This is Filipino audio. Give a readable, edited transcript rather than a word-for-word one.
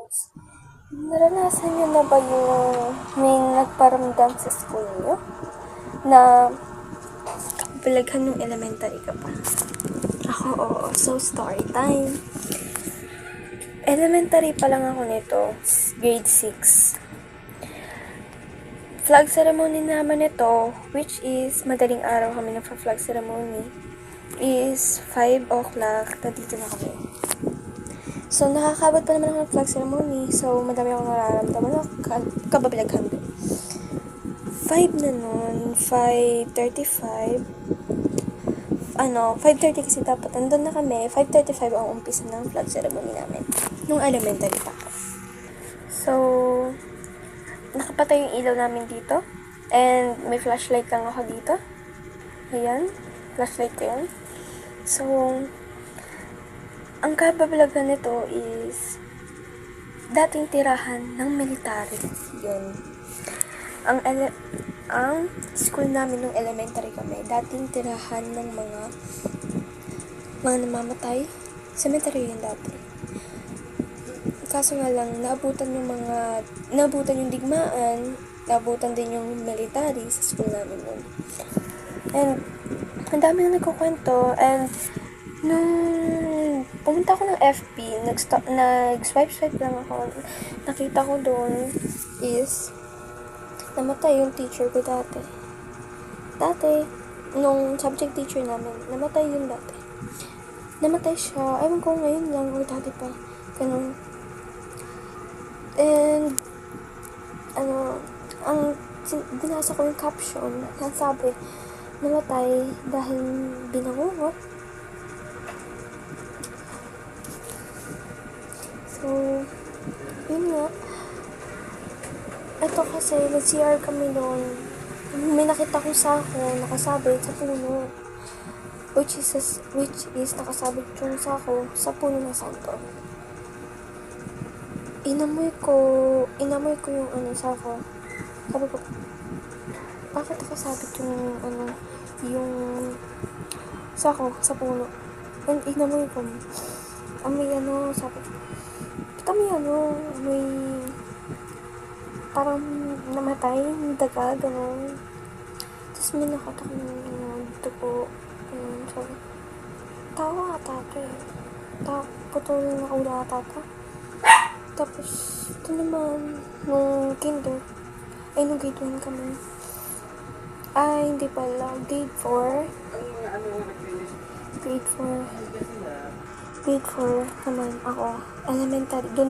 students, naranasan niyo na ba yung may nagparamdam sa school niyo na kabalaghan nung elementary ka pa? Ako, oo. So, story time. Elementary pa lang ako nito, grade 6. Flag ceremony naman ito, which is madaling araw kami ng flag ceremony, is 5 o'clock, nandito na kami. So, nakakabot pa naman ako ng flag ceremony, so madami akong nararamdaman na kababalaghan doon. 5 na nun, 5:35, 5:30 kasi dapat andun na kami, 5:35 ang umpisa ng flag ceremony namin, nung elementary pa ako. So, nakapatay yung ilaw namin dito, and may flashlight lang ako dito. Ayan, flashlight ko yan. So, ang kababalagan nito is dating tirahan ng military. Yun. Ang school namin nung elementary kami, dating tirahan ng mga namamatay. Cemetery yun dati. Kaso nga lang, naabutan yung digmaan, naabutan din yung military sa school namin nun. And, ang dami na nagkukwento, and nung pumunta ako ng FB, nag-swipe lang ako, nakita ko doon is namatay yung teacher ko dati. Nung subject teacher namin, namatay yun dati. Namatay siya, ewan ko ngayon lang, o dati pa, ganun. And, binasa ko yung caption, nasabi, namatay dahil binangungot. So, yun nga. Ito kasi, nag-CR kami doon. May nakita kong sako, nakasabit sa puno. Which is nakasabit yung sako sa puno ng santo. Inamoy ko yung sako. Sabi ko, bakit nakasabit yung sako sa puno? And inamoy ko. Sabi ko, may parang namatay, yung daga, gano'n. Tapos may nakita ko dito po, sabi, tawa ata ito eh. Putol na ulo ata ito. Tapos, ito naman, nung grade 1 kami. Hindi pala, grade 4 naman ako, elementary,